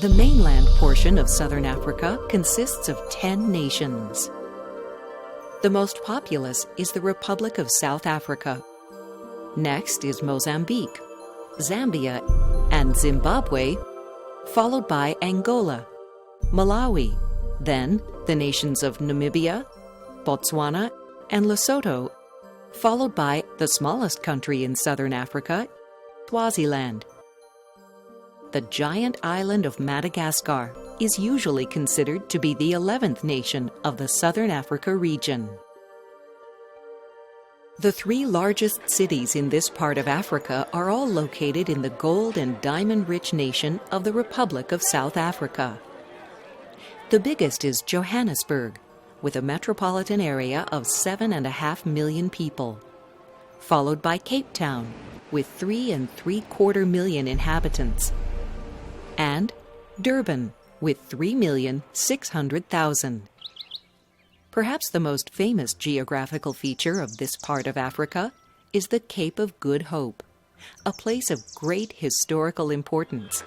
The mainland portion of southern Africa consists of 10 nations. The most populous is the Republic of South Africa. Next is Mozambique, Zambia, and Zimbabwe, followed by Angola, Malawi, then the nations of Namibia, Botswana, and Lesotho, followed by the smallest country in southern Africa, Swaziland. The giant island of Madagascar is usually considered to be the 11th nation of the Southern Africa region. The 3 largest cities in this part of Africa are all located in the gold and diamond-rich nation of the Republic of South Africa. The biggest is Johannesburg, with a metropolitan area of 7.5 million people, followed by Cape Town, with 3.75 million inhabitants, and Durban, with 3,600,000. Perhaps the most famous geographical feature of this part of Africa is the Cape of Good Hope, a place of great historical importance.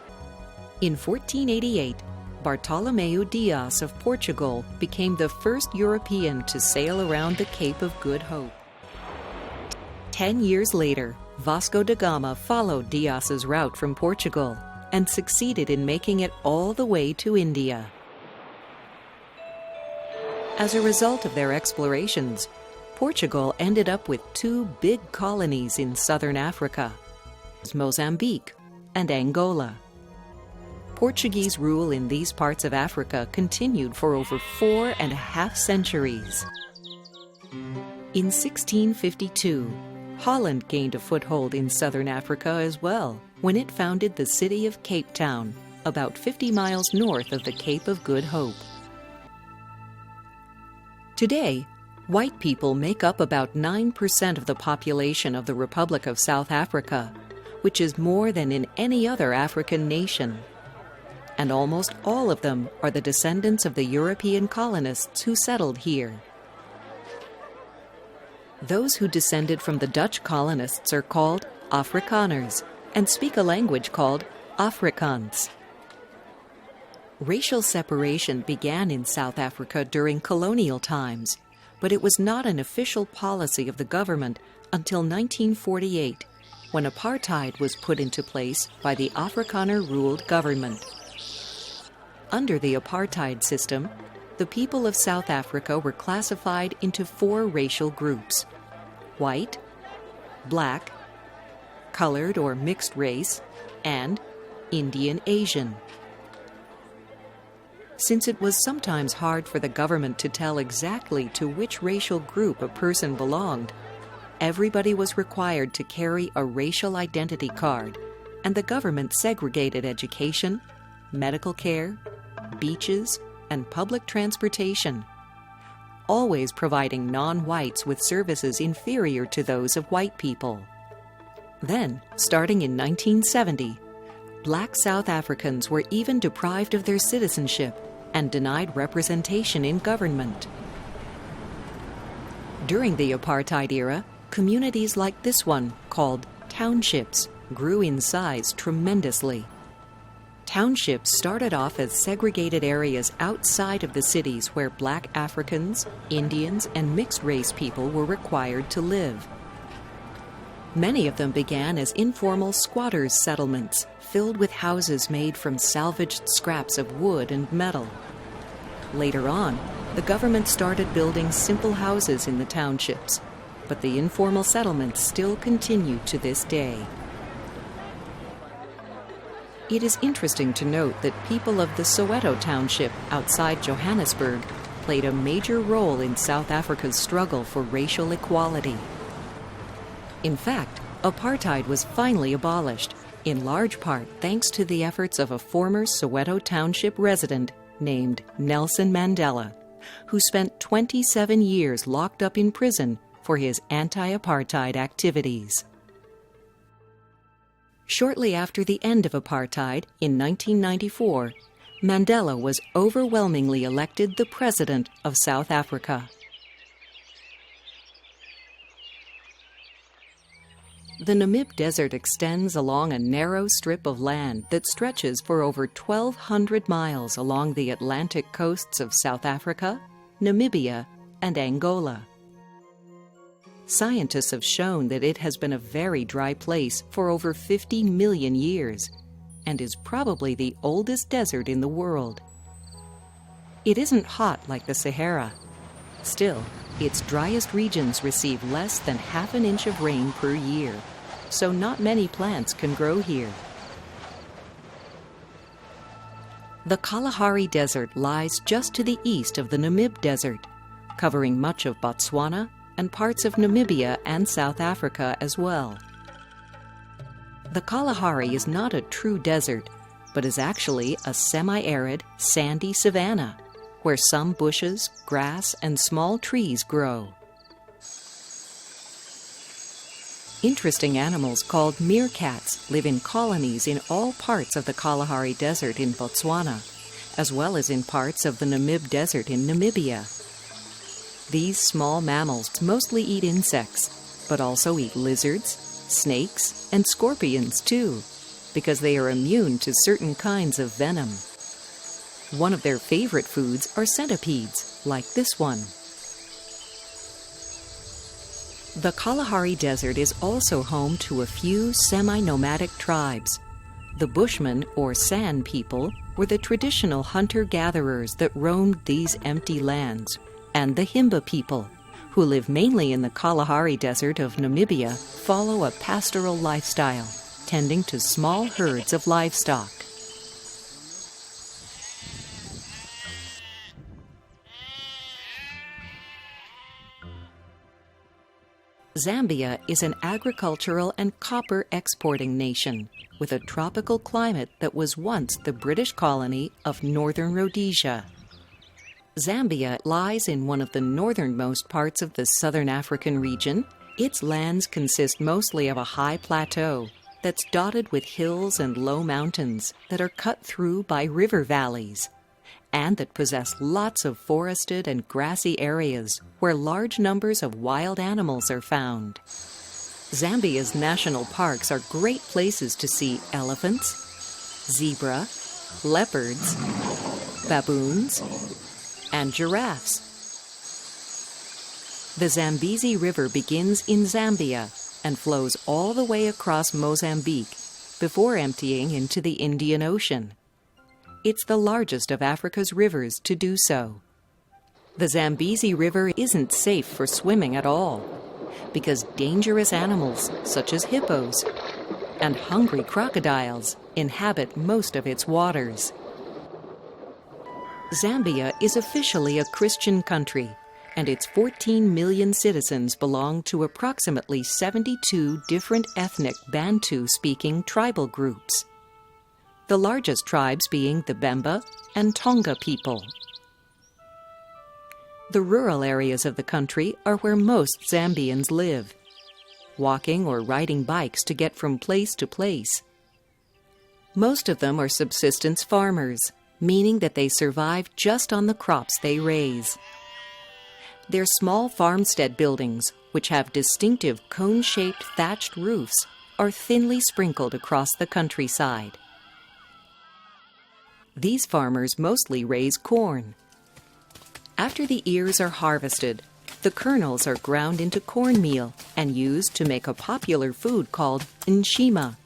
In 1488, Bartolomeu Dias of Portugal became the first European to sail around the Cape of Good Hope. 10 years later, Vasco da Gama followed Dias's route from Portugal and succeeded in making it all the way to India. As a result of their explorations, Portugal ended up with 2 big colonies in southern Africa, Mozambique and Angola. Portuguese rule in these parts of Africa continued for over 4.5 centuries. In 1652, Holland gained a foothold in southern Africa as well, when it founded the city of Cape Town, about 50 miles north of the Cape of Good Hope. Today, white people make up about 9% of the population of the Republic of South Africa, which is more than in any other African nation. And almost all of them are the descendants of the European colonists who settled here. Those who descended from the Dutch colonists are called Afrikaners and speak a language called Afrikaans. Racial separation began in South Africa during colonial times, but it was not an official policy of the government until 1948, when apartheid was put into place by the Afrikaner-ruled government. Under the apartheid system, the people of South Africa were classified into 4 racial groups: white, black, colored or mixed race, and Indian Asian. Since it was sometimes hard for the government to tell exactly to which racial group a person belonged, everybody was required to carry a racial identity card, and the government segregated education, medical care, beaches, and public transportation, always providing non-whites with services inferior to those of white people. Then, starting in 1970, black South Africans were even deprived of their citizenship and denied representation in government. During the apartheid era, communities like this one, called townships, grew in size tremendously. Townships started off as segregated areas outside of the cities where black Africans, Indians, and mixed-race people were required to live. Many of them began as informal squatters' settlements, filled with houses made from salvaged scraps of wood and metal. Later on, the government started building simple houses in the townships, but the informal settlements still continue to this day. It is interesting to note that people of the Soweto township outside Johannesburg played a major role in South Africa's struggle for racial equality. In fact, apartheid was finally abolished, in large part thanks to the efforts of a former Soweto township resident named Nelson Mandela, who spent 27 years locked up in prison for his anti-apartheid activities. Shortly after the end of apartheid, in 1994, Mandela was overwhelmingly elected the President of South Africa. The Namib Desert extends along a narrow strip of land that stretches for over 1,200 miles along the Atlantic coasts of South Africa, Namibia, and Angola. Scientists have shown that it has been a very dry place for over 50 million years and is probably the oldest desert in the world. It isn't hot like the Sahara. Still, its driest regions receive less than half an inch of rain per year, so not many plants can grow here. The Kalahari Desert lies just to the east of the Namib Desert, covering much of Botswana and parts of Namibia and South Africa as well. The Kalahari is not a true desert, but is actually a semi-arid, sandy savanna, where some bushes, grass, and small trees grow. Interesting animals called meerkats live in colonies in all parts of the Kalahari Desert in Botswana, as well as in parts of the Namib Desert in Namibia. These small mammals mostly eat insects, but also eat lizards, snakes, and scorpions too, because they are immune to certain kinds of venom. One of their favorite foods are centipedes, like this one. The Kalahari Desert is also home to a few semi-nomadic tribes. The Bushmen, or San people, were the traditional hunter-gatherers that roamed these empty lands, and the Himba people, who live mainly in the Kalahari Desert of Namibia, follow a pastoral lifestyle, tending to small herds of livestock. Zambia is an agricultural and copper exporting nation with a tropical climate that was once the British colony of Northern Rhodesia. Zambia lies in one of the northernmost parts of the southern African region. Its lands consist mostly of a high plateau that's dotted with hills and low mountains that are cut through by river valleys, and that possess lots of forested and grassy areas where large numbers of wild animals are found. Zambia's national parks are great places to see elephants, zebra, leopards, baboons, and giraffes. The Zambezi River begins in Zambia and flows all the way across Mozambique before emptying into the Indian Ocean. It's the largest of Africa's rivers to do so. The Zambezi River isn't safe for swimming at all, because dangerous animals such as hippos and hungry crocodiles inhabit most of its waters. Zambia is officially a Christian country, and its 14 million citizens belong to approximately 72 different ethnic Bantu-speaking tribal groups, the largest tribes being the Bemba and Tonga people. The rural areas of the country are where most Zambians live, walking or riding bikes to get from place to place. Most of them are subsistence farmers, meaning that they survive just on the crops they raise. Their small farmstead buildings, which have distinctive cone-shaped thatched roofs, are thinly sprinkled across the countryside. These farmers mostly raise corn. After the ears are harvested, the kernels are ground into cornmeal and used to make a popular food called nshima,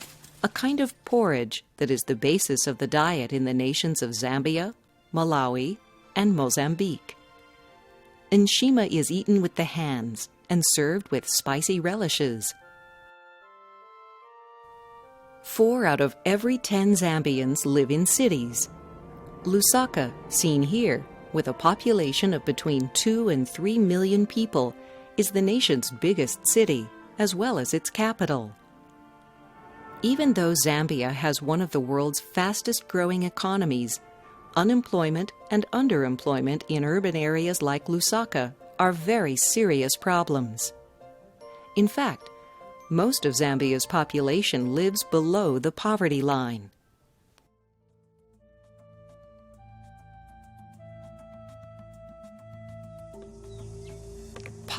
a kind of porridge that is the basis of the diet in the nations of Zambia, Malawi, and Mozambique. Nshima is eaten with the hands and served with spicy relishes. 4 out of every 10 Zambians live in cities. Lusaka, seen here, with a population of between 2 and 3 million people, is the nation's biggest city, as well as its capital. Even though Zambia has one of the world's fastest-growing economies, unemployment and underemployment in urban areas like Lusaka are very serious problems. In fact, most of Zambia's population lives below the poverty line.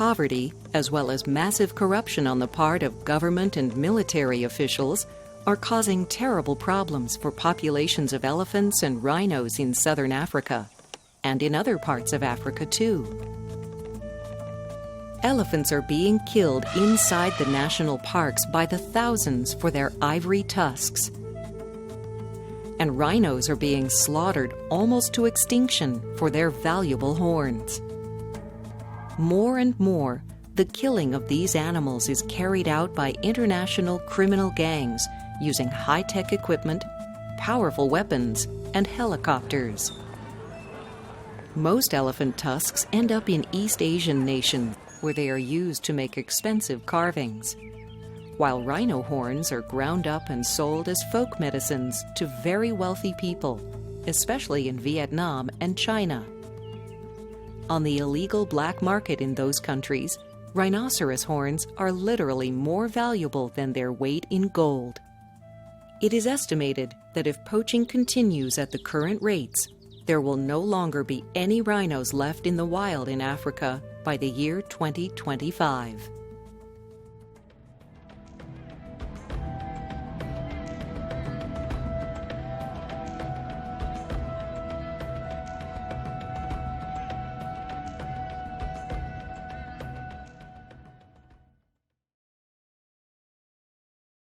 poverty, as well as massive corruption on the part of government and military officials, are causing terrible problems for populations of elephants and rhinos in southern Africa, and in other parts of Africa too. Elephants are being killed inside the national parks by the thousands for their ivory tusks. And rhinos are being slaughtered almost to extinction for their valuable horns. More and more, the killing of these animals is carried out by international criminal gangs using high-tech equipment, powerful weapons, and helicopters. Most elephant tusks end up in East Asian nations, where they are used to make expensive carvings, while rhino horns are ground up and sold as folk medicines to very wealthy people, especially in Vietnam and China. On the illegal black market in those countries, rhinoceros horns are literally more valuable than their weight in gold. It is estimated that if poaching continues at the current rates, there will no longer be any rhinos left in the wild in Africa by the year 2025.